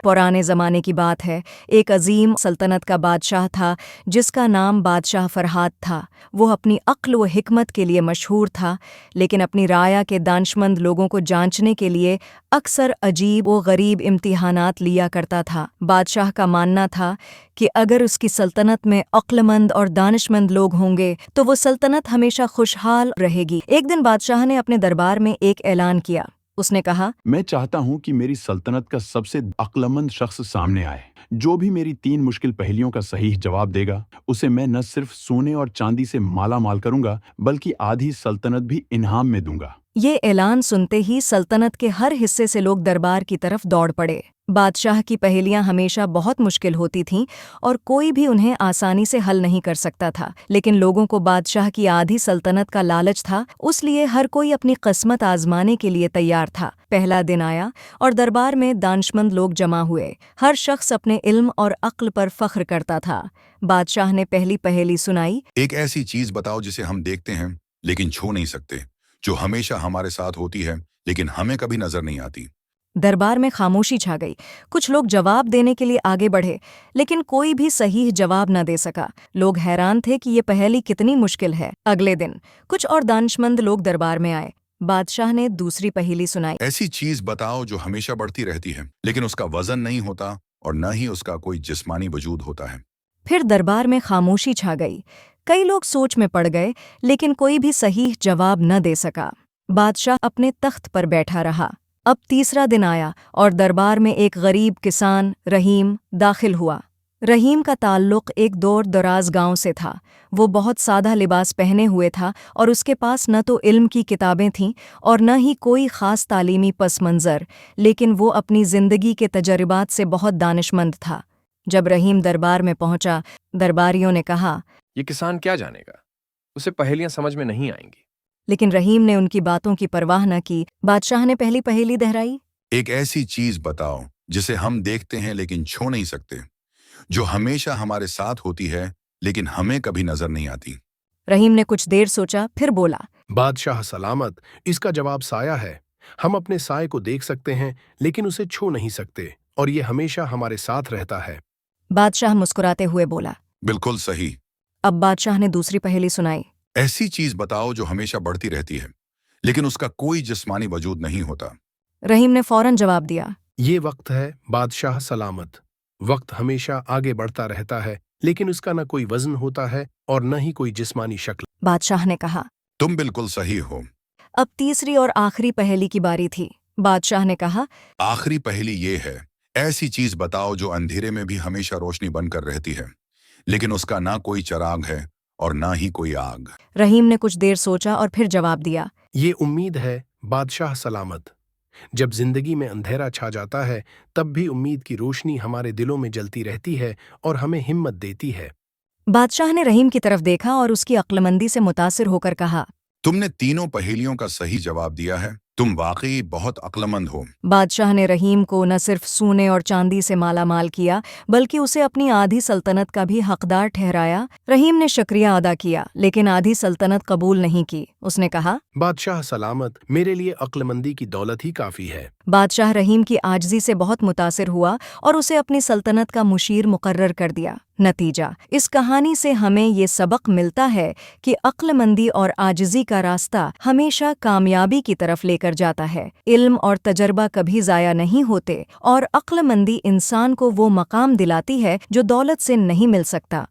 पुराने ज़माने की बात है। एक अजीम सल्तनत का बादशाह था जिसका नाम बादशाह फरहाद था। वो अपनी अक्ल व हिकमत के लिए मशहूर था, लेकिन अपनी राया के दानशमंद लोगों को जांचने के लिए अक्सर अजीब व गरीब इम्तिहानात लिया करता था। बादशाह का मानना था कि अगर उसकी सल्तनत में अक्लमंद और दानिशमंद लोग होंगे तो वो सल्तनत हमेशा खुशहाल रहेगी। एक दिन बादशाह ने अपने दरबार में एक ऐलान किया। उसने कहा, मैं चाहता हूं कि मेरी सल्तनत का सबसे अक्लमंद शख्स सामने आए। जो भी मेरी 3 मुश्किल पहेलियों का सही जवाब देगा, उसे मैं न सिर्फ सोने और चांदी से माला माल करूंगा, बल्कि आधी सल्तनत भी इनाम में दूंगा। ये ऐलान सुनते ही सल्तनत के हर हिस्से से लोग दरबार की तरफ दौड़ पड़े। बादशाह की पहेलियां हमेशा बहुत मुश्किल होती थीं और कोई भी उन्हें आसानी से हल नहीं कर सकता था, लेकिन लोगों को बादशाह की आधी सल्तनत का लालच था, इसलिए हर कोई अपनी किस्मत आजमाने के लिए तैयार था। पहला दिन आया और दरबार में दानशमंद लोग जमा हुए। हर शख्स अपने इल्म और अक्ल पर फख्र करता था। बादशाह ने पहली पहेली सुनाई। एक ऐसी चीज बताओ जिसे हम देखते हैं लेकिन छू नहीं सकते, जो हमेशा हमारे साथ होती है लेकिन हमें कभी नजर नहीं आती। दरबार में खामोशी छा गई। कुछ लोग जवाब देने के लिए आगे बढ़े, लेकिन कोई भी सही जवाब न दे सका। लोग हैरान थे कि ये पहेली कितनी मुश्किल है। अगले दिन कुछ और दानिशमंद लोग दरबार में आए। बादशाह ने दूसरी पहेली सुनाई। ऐसी चीज बताओ जो हमेशा बढ़ती रहती है लेकिन उसका वजन नहीं होता और न ही उसका कोई जिस्मानी वजूद होता है। फिर दरबार में खामोशी छा गई। कई लोग सोच में पड़ गए, लेकिन कोई भी सही जवाब न दे सका। बादशाह अपने तख्त पर बैठा रहा। अब तीसरा दिन आया और दरबार में एक गरीब किसान रहीम दाखिल हुआ। रहीम का ताल्लुक एक दूर दराज गांव से था। वो बहुत सादा लिबास पहने हुए था और उसके पास न तो इल्म की किताबें थीं और न ही कोई ख़ास तालीमी पस मंज़र, लेकिन वो अपनी ज़िंदगी के तजर्बात से बहुत दानिशमंद था। जब रहीम दरबार में पहुंचा, दरबारियों ने कहा, ये किसान क्या जानेगा, उसे पहेलियां समझ में नहीं आएंगी। लेकिन रहीम ने उनकी बातों की परवाह न की। बादशाह ने पहली पहेली दोहराई। एक ऐसी चीज बताओ जिसे हम देखते हैं लेकिन छू नहीं सकते, जो हमेशा हमारे साथ होती है लेकिन हमें कभी नजर नहीं आती। रहीम ने कुछ देर सोचा, फिर बोला, बादशाह सलामत, इसका जवाब साया है। हम अपने साए को देख सकते हैं लेकिन उसे छू नहीं सकते, और ये हमेशा हमारे साथ रहता है। बादशाह मुस्कुराते हुए बोला। बिल्कुल सही। अब बादशाह ने दूसरी पहेली सुनाई। ऐसी चीज बताओ जो हमेशा बढ़ती रहती है लेकिन उसका कोई जिस्मानी वजूद नहीं होता। रहीम ने फौरन जवाब दिया, ये वक्त है बादशाह सलामत। वक्त हमेशा आगे बढ़ता रहता है लेकिन उसका न कोई वजन होता है और न ही कोई जिस्मानी शक्ल। बादशाह ने कहा। तुम बिल्कुल सही हो। अब तीसरी और आखिरी पहेली की बारी थी। बादशाह ने कहा, आखिरी पहेली ये है, ऐसी चीज बताओ जो अंधेरे में भी हमेशा रोशनी बनकर रहती है लेकिन उसका ना कोई चिराग है और ना ही कोई आग। रहीम ने कुछ देर सोचा और फिर जवाब दिया, ये उम्मीद है बादशाह सलामत। जब जिंदगी में अंधेरा छा जाता है तब भी उम्मीद की रोशनी हमारे दिलों में जलती रहती है और हमें हिम्मत देती है। बादशाह ने रहीम की तरफ देखा और उसकी अक्लमंदी से मुतासिर होकर कहा, तुमने तीनों पहेलियों का सही जवाब दिया है। तुम वाकई बहुत अक्लमंद हो। बादशाह ने रहीम को न सिर्फ सोने और चांदी से माला माल किया, बल्कि उसे अपनी आधी सल्तनत का भी हकदार ठहराया। रहीम ने शुक्रिया अदा किया, लेकिन आधी सल्तनत कबूल नहीं की। उसने कहा, बादशाह सलामत, मेरे लिए अक्लमंदी की दौलत ही काफी है। बादशाह रहीम की आजजी से बहुत मुतासिर हुआ और उसे अपनी सल्तनत का मुशीर मुकर्रर कर दिया। नतीजा, इस कहानी से हमें ये सबक मिलता है कि अक्लमंदी और आजिज़ी का रास्ता हमेशा कामयाबी की तरफ लेकर जाता है। इल्म और तजर्बा कभी ज़ाया नहीं होते और अक्लमंदी इंसान को वो मकाम दिलाती है जो दौलत से नहीं मिल सकता।